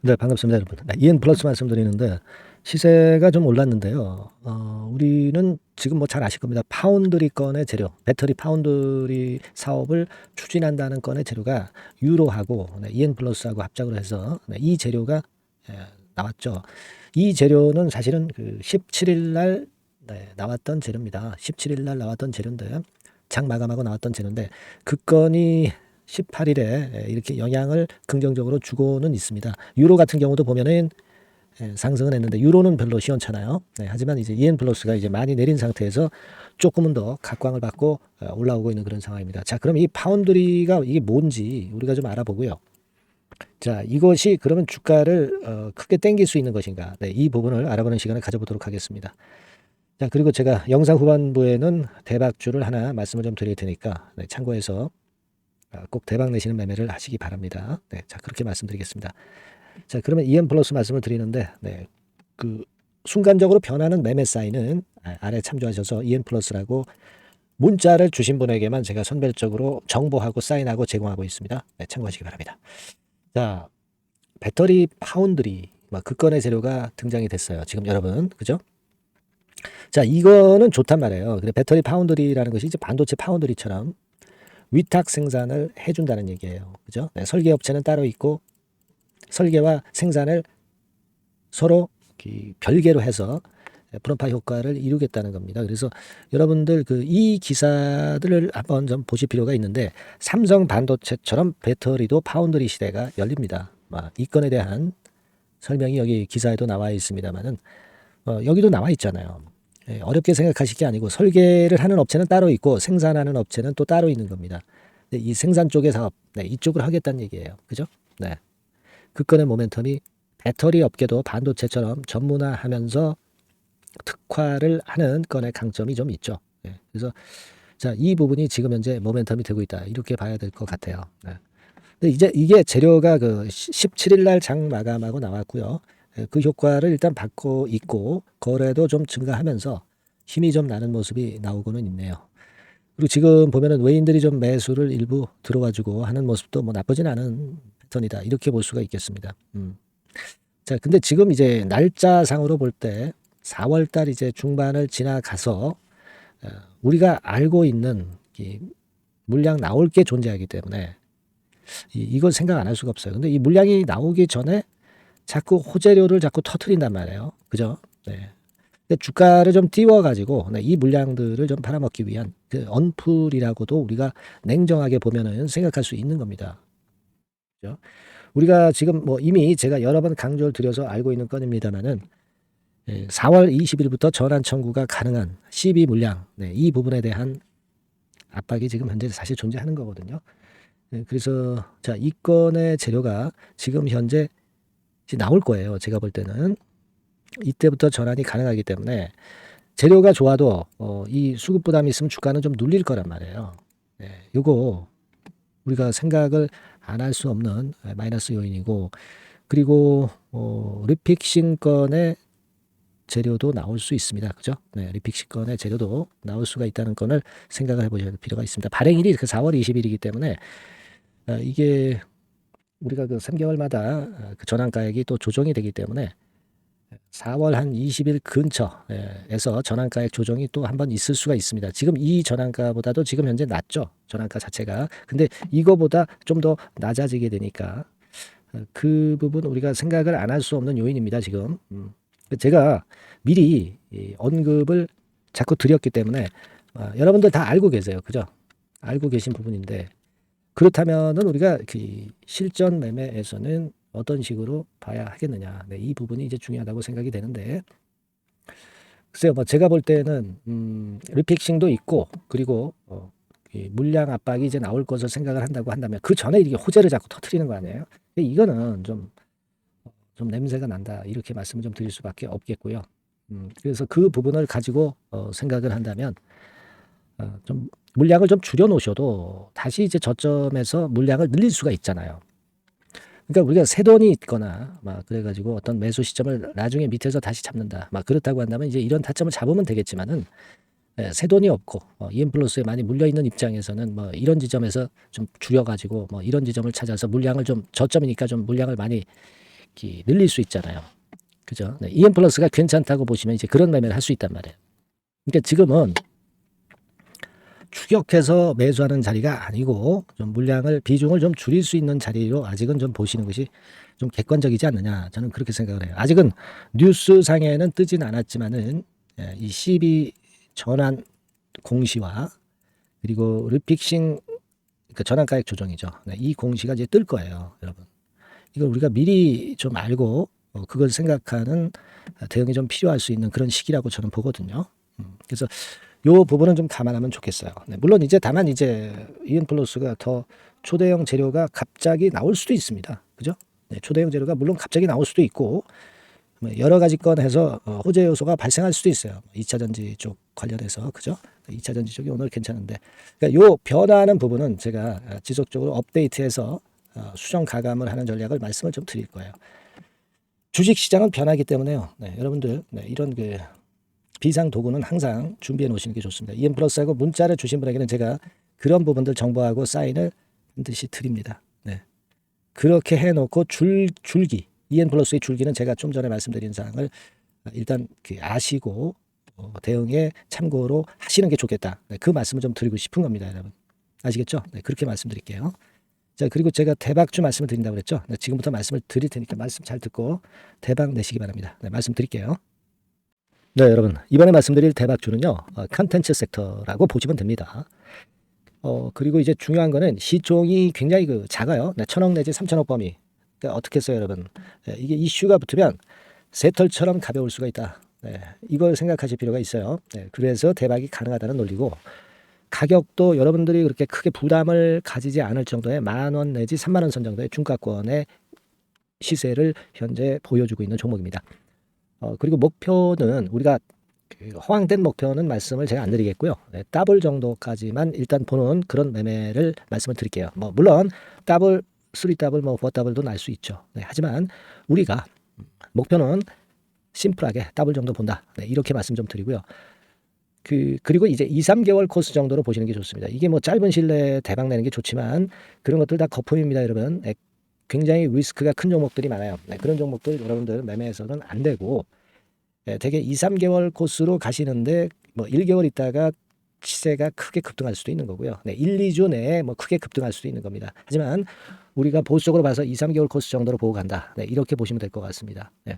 네, 반갑습니다, 여러분. 네, EN 플러스 말씀드리는데 시세가 좀 올랐는데요. 우리는 지금 뭐 잘 아실 겁니다. 파운드리 건의 재료, 배터리 파운드리 사업을 추진한다는 건의 재료가 유로하고 EN 플러스하고 합작으로 해서 이 재료가 예, 나왔죠. 이 재료는 사실은 그 17일 날 나왔던 재료입니다. 17일 날 나왔던 재료인데 장 마감하고 나왔던 재료인데 그 건이 18일에 이렇게 영향을 긍정적으로 주고는 있습니다. 유로 같은 경우도 보면은 상승은 했는데 유로는 별로 시원찮아요. 하지만 이제 EN 플러스가 이제 많이 내린 상태에서 조금은 더 각광을 받고 올라오고 있는 그런 상황입니다. 자, 그럼 이 파운드리가 이게 뭔지 우리가 좀 알아보고요. 자, 이것이 그러면 주가를 크게 땡길 수 있는 것인가? 이 부분을 알아보는 시간을 가져보도록 하겠습니다. 자, 그리고 제가 영상 후반부에는 대박주를 하나 말씀을 좀 드릴 테니까 참고해서 꼭 대박 내시는 매매를 하시기 바랍니다. 자, 그렇게 말씀드리겠습니다. 자, 그러면 EM 플러스 말씀을 드리는데, 그 순간적으로 변하는 매매 사인은 아래 참조하셔서 EM 플러스라고 문자를 주신 분에게만 제가 선별적으로 정보하고 사인하고 제공하고 있습니다. 참고하시기 바랍니다. 자, 배터리 파운드리, 그 건의 재료가 등장이 됐어요. 지금 여러분, 그죠? 자, 이거는 좋단 말이에요. 근데 배터리 파운드리라는 것이 이제 반도체 파운드리처럼 위탁 생산을 해준다는 얘기예요. 그죠? 설계 업체는 따로 있고 설계와 생산을 서로 별개로 해서 분업화 효과를 이루겠다는 겁니다. 그래서 여러분들 이 기사들을 한번 좀 보실 필요가 있는데 삼성 반도체처럼 배터리도 파운드리 시대가 열립니다. 이 건에 대한 설명이 여기 기사에도 나와 있습니다만은 여기도 나와 있잖아요. 어렵게 생각하실 게 아니고 설계를 하는 업체는 따로 있고 생산하는 업체는 또 따로 있는 겁니다. 이 생산 쪽의 사업, 이쪽을 하겠다는 얘기예요. 그죠? 네. 그 건의 모멘텀이 배터리 업계도 반도체처럼 전문화하면서 특화를 하는 건의 강점이 좀 있죠. 그래서 자, 이 부분이 지금 현재 모멘텀이 되고 있다. 이렇게 봐야 될 것 같아요. 근데 이제 이게 재료가 그 17일 날 장 마감하고 나왔고요. 그 효과를 일단 받고 있고 거래도 좀 증가하면서 힘이 좀 나는 모습이 나오고는 있네요. 그리고 지금 보면은 외인들이 좀 매수를 일부 들어와주고 하는 모습도 뭐 나쁘진 않은 패턴이다. 이렇게 볼 수가 있겠습니다. 자, 근데 지금 이제 날짜상으로 볼 때 4월 달 이제 중반을 지나가서 우리가 알고 있는 이 물량 나올 게 존재하기 때문에 이걸 생각 안 할 수가 없어요. 근데 이 물량이 나오기 전에 자꾸 호재료를 자꾸 터트린단 말이에요. 그죠? 네. 근데 주가를 좀 띄워가지고 이 물량들을 좀 팔아먹기 위한 그 언풀이라고도 우리가 냉정하게 보면은 생각할 수 있는 겁니다. 그죠? 우리가 지금 뭐 이미 제가 여러 번 강조를 드려서 알고 있는 건입니다만은 4월 20일부터 전환 청구가 가능한 CB 물량, 이 부분에 대한 압박이 지금 현재 사실 존재하는 거거든요. 그래서 자, 이 건의 재료가 지금 현재 나올 거예요. 제가 볼 때는 이때부터 전환이 가능하기 때문에 재료가 좋아도 이 수급 부담이 있으면 주가는 좀 눌릴 거란 말이에요. 요거 우리가 생각을 안 할 수 없는 마이너스 요인이고, 그리고 리픽싱 건의 재료도 나올 수 있습니다. 그죠? 리픽싱 건의 재료도 나올 수가 있다는 건을 생각을 해보셔야 될 필요가 있습니다. 발행일이 그 4월 20일이기 때문에 이게 우리가 그 3개월마다 그 전환가액이 또 조정이 되기 때문에 4월 한 20일 근처에서 전환가액 조정이 또 한번 있을 수가 있습니다. 지금 이 전환가보다도 지금 현재 낮죠. 전환가 자체가. 근데 이거보다 좀 더 낮아지게 되니까 그 부분 우리가 생각을 안 할 수 없는 요인입니다. 지금. 제가 미리 언급을 자꾸 드렸기 때문에 여러분들 다 알고 계세요. 그죠? 알고 계신 부분인데 그렇다면은 우리가 그 실전 매매에서는 어떤 식으로 봐야 하겠느냐. 이 부분이 이제 중요하다고 생각이 되는데, 글쎄요, 뭐 제가 볼 때는 리픽싱도 있고, 그리고 이 물량 압박이 이제 나올 것을 생각을 한다고 한다면 그 전에 이게 호재를 자꾸 터트리는 거 아니에요? 이거는 좀 냄새가 난다 이렇게 말씀을 좀 드릴 수밖에 없겠고요. 그래서 그 부분을 가지고 생각을 한다면 좀 물량을 좀 줄여 놓으셔도 다시 이제 저점에서 물량을 늘릴 수가 있잖아요. 그러니까 우리가 새 돈이 있거나 그래가지고 어떤 매수 시점을 나중에 밑에서 다시 잡는다. 그렇다고 한다면 이제 이런 타점을 잡으면 되겠지만은 새 돈이 없고 EM 플러스에 많이 물려 있는 입장에서는 뭐 이런 지점에서 좀 줄여가지고 뭐 이런 지점을 찾아서 물량을 좀 저점이니까 좀 물량을 많이 늘릴 수 있잖아요. 그죠? 네, EM 플러스가 괜찮다고 보시면 이제 그런 매매를 할 수 있단 말이에요. 그러니까 지금은 추격해서 매수하는 자리가 아니고 좀 물량을 비중을 좀 줄일 수 있는 자리로 아직은 좀 보시는 것이 좀 객관적이지 않느냐, 저는 그렇게 생각을 해요. 아직은 뉴스상에는 뜨진 않았지만은 이 CB 전환 공시와 그리고 르픽싱, 그러니까 전환가액 조정이죠. 네, 이 공시가 이제 뜰 거예요, 여러분. 이걸 우리가 미리 좀 알고 그걸 생각하는 대응이 좀 필요할 수 있는 그런 시기라고 저는 보거든요. 그래서 요 부분은 좀 감안하면 좋겠어요. 네, 물론 이제 다만 이제 EM 플러스가 더 초대형 재료가 갑자기 나올 수도 있습니다. 그죠? 네, 초대형 재료가 물론 갑자기 나올 수도 있고 여러 가지 건 해서 호재 요소가 발생할 수도 있어요. 2차 전지 쪽 관련해서. 그죠? 2차 전지 쪽이 오늘 괜찮은데. 그러니까 요 변화하는 부분은 제가 지속적으로 업데이트해서 수정 가감을 하는 전략을 말씀을 좀 드릴 거예요. 주식 시장은 변하기 때문에요. 네, 여러분들 이런 그 비상 도구는 항상 준비해 놓으시는 게 좋습니다. EM 플러스하고 문자를 주신 분에게는 제가 그런 부분들 정보하고 사인을 반드시 드립니다. 네. 그렇게 해놓고 줄기, EM 플러스의 줄기는 제가 좀 전에 말씀드린 사항을 일단 아시고 대응에 참고로 하시는 게 좋겠다. 네, 그 말씀을 좀 드리고 싶은 겁니다, 여러분. 아시겠죠? 네, 그렇게 말씀드릴게요. 자, 그리고 제가 대박주 말씀을 드린다고 그랬죠. 네, 지금부터 말씀을 드릴 테니까 말씀 잘 듣고 대박 내시기 바랍니다. 네, 말씀 드릴게요. 네, 여러분. 이번에 말씀드릴 대박주는요, 컨텐츠 섹터라고 보시면 됩니다. 그리고 이제 중요한 거는 시총이 굉장히 작아요. 네, 1,000억 내지 3,000억 범위. 그러니까 어떻게 했어요, 여러분? 네, 이게 이슈가 붙으면 새털처럼 가벼울 수가 있다. 네, 이걸 생각하실 필요가 있어요. 네, 그래서 대박이 가능하다는 논리고, 가격도 여러분들이 그렇게 크게 부담을 가지지 않을 정도의 10,000원 내지 30,000원 선 정도의 중가권의 시세를 현재 보여주고 있는 종목입니다. 그리고 목표는 우리가 허황된 목표는 말씀을 제가 안 드리겠고요. 네, 더블 정도까지만 일단 보는 그런 매매를 말씀을 드릴게요. 뭐 물론 더블, 3더블, 뭐 4더블도 날 수 있죠. 네, 하지만 우리가 목표는 심플하게 더블 정도 본다. 네, 이렇게 말씀 좀 드리고요. 그리고 이제 2, 3개월 코스 정도로 보시는 게 좋습니다. 이게 뭐 짧은 시일 내에 대박 내는 게 좋지만 그런 것들 다 거품입니다, 여러분. 네, 굉장히 리스크가 큰 종목들이 많아요. 네, 그런 종목들 여러분들 매매해서는 안 되고, 대개 2, 3개월 코스로 가시는데 뭐 1개월 있다가 시세가 크게 급등할 수도 있는 거고요. 네, 1, 2주 내에 뭐 크게 급등할 수도 있는 겁니다. 하지만 우리가 보수적으로 봐서 2, 3개월 코스 정도로 보고 간다. 네, 이렇게 보시면 될 것 같습니다. 네.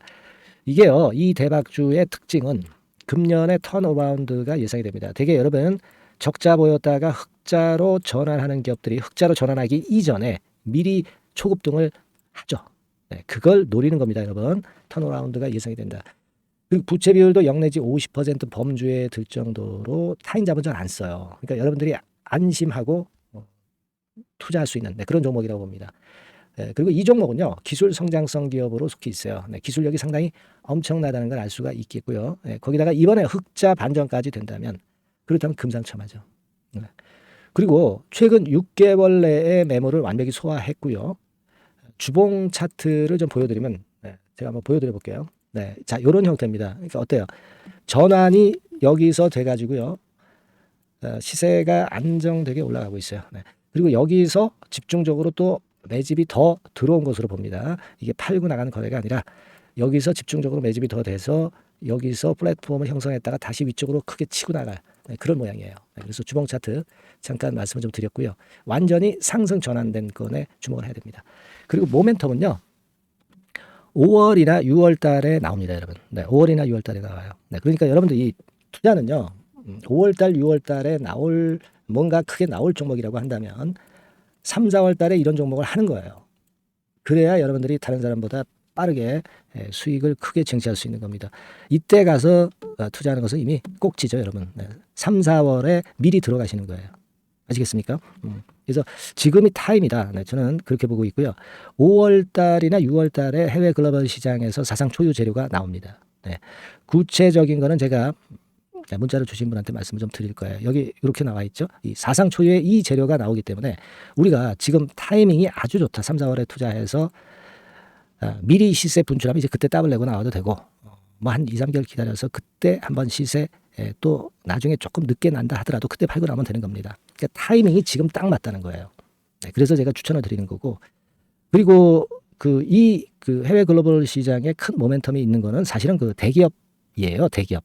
이게요, 이 대박주의 특징은 금년에 턴어라운드가 예상이 됩니다. 대개 여러분 적자 보였다가 흑자로 전환하는 기업들이 흑자로 전환하기 이전에 미리 초급등을 하죠. 네, 그걸 노리는 겁니다, 여러분. 턴어라운드가 예상이 된다. 그리고 부채 비율도 0 내지 50% 범주에 들 정도로 타인 자본 잘 안 써요. 그러니까 여러분들이 안심하고 투자할 수 있는 그런 종목이라고 봅니다. 그리고 이 종목은요, 기술 성장성 기업으로 속해 있어요. 네, 기술력이 상당히 엄청나다는 걸 알 수가 있겠고요. 거기다가 이번에 흑자 반전까지 된다면 그렇다면 금상첨화죠. 그리고 최근 6개월 내에 매물을 완벽히 소화했고요. 주봉 차트를 좀 보여드리면, 제가 한번 보여드려 볼게요. 네, 자, 이런 형태입니다. 그러니까 어때요? 전환이 여기서 돼가지고요, 시세가 안정되게 올라가고 있어요. 네. 그리고 여기서 집중적으로 또 매집이 더 들어온 것으로 봅니다. 이게 팔고 나가는 거래가 아니라 여기서 집중적으로 매집이 더 돼서 여기서 플랫폼을 형성했다가 다시 위쪽으로 크게 치고 나갈 그런 모양이에요. 그래서 주봉 차트 잠깐 말씀을 좀 드렸고요. 완전히 상승 전환된 건에 주목을 해야 됩니다. 그리고 모멘텀은요, 5월이나 6월 달에 나옵니다, 여러분. 네, 5월이나 6월 달에 나와요. 네, 그러니까 여러분들 이 투자는요, 5월 달, 6월 달에 뭔가 크게 나올 종목이라고 한다면 3, 4월 달에 이런 종목을 하는 거예요. 그래야 여러분들이 다른 사람보다 빠르게 수익을 크게 쟁취할 수 있는 겁니다. 이때 가서 투자하는 것은 이미 꼭지죠, 여러분. 3, 4월에 미리 들어가시는 거예요. 아시겠습니까? 그래서 지금이 타임이다. 저는 그렇게 보고 있고요. 5월 달이나 6월 달에 해외 글로벌 시장에서 사상 초유 재료가 나옵니다. 구체적인 거는 제가 문자를 주신 분한테 말씀을 좀 드릴 거예요. 여기 이렇게 나와 있죠. 이 사상 초유의 이 재료가 나오기 때문에 우리가 지금 타이밍이 아주 좋다. 3, 4월에 투자해서 미리 시세 분출하면 이제 그때 더블 내고 나와도 되고, 뭐 한 2, 3개월 기다려서 그때 한번 시세 또 나중에 조금 늦게 난다 하더라도 그때 팔고 나면 되는 겁니다. 그러니까 타이밍이 지금 딱 맞다는 거예요. 그래서 제가 추천을 드리는 거고, 그리고 이 그 해외 글로벌 시장에 큰 모멘텀이 있는 거는 사실은 그 대기업이에요. 대기업.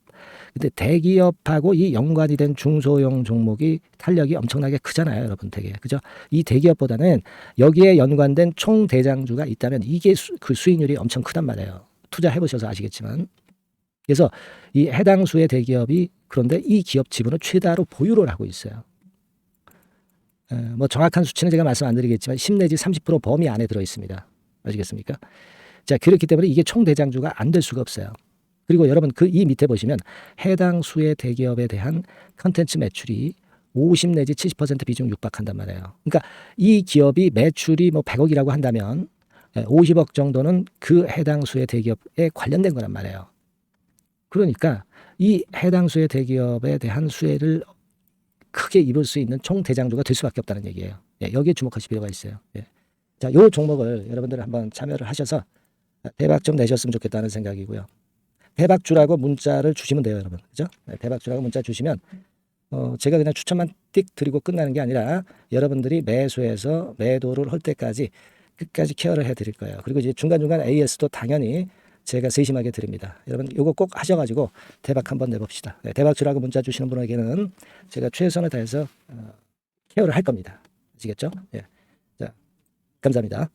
근데 대기업하고 이 연관이 된 중소형 종목이 탄력이 엄청나게 크잖아요, 여러분. 되게 그죠? 이 대기업보다는 여기에 연관된 총 대장주가 있다면 이게 그 수익률이 엄청 크단 말이에요. 투자해 보셔서 아시겠지만. 그래서 이 해당 수의 대기업이 그런데 이 기업 지분을 최다로 보유를 하고 있어요. 뭐 정확한 수치는 제가 말씀 안 드리겠지만 10 내지 30% 범위 안에 들어 있습니다. 아시겠습니까? 자, 그렇기 때문에 이게 총 대장주가 안 될 수가 없어요. 그리고 여러분 그 이 밑에 보시면 해당 수의 대기업에 대한 컨텐츠 매출이 50 내지 70% 비중 육박한단 말이에요. 그러니까 이 기업이 매출이 뭐 100억이라고 한다면 50억 정도는 그 해당 수의 대기업에 관련된 거란 말이에요. 그러니까 이 해당 수의 대기업에 대한 수혜를 크게 입을 수 있는 총 대장주가 될 수밖에 없다는 얘기예요. 예, 여기에 주목하실 필요가 있어요. 예. 자, 요 종목을 여러분들 한번 참여를 하셔서 대박 좀 내셨으면 좋겠다는 생각이고요. 대박주라고 문자를 주시면 돼요, 여러분. 그죠? 네, 대박주라고 문자 주시면 제가 그냥 추천만 띡 드리고 끝나는 게 아니라 여러분들이 매수해서 매도를 할 때까지 끝까지 케어를 해드릴 거예요. 그리고 이제 중간중간 AS도 당연히 제가 세심하게 드립니다. 여러분 요거 꼭 하셔가지고 대박 한번 내봅시다. 네, 대박주라고 문자 주시는 분에게는 제가 최선을 다해서 케어를 할 겁니다. 아시겠죠? 예. 자, 감사합니다.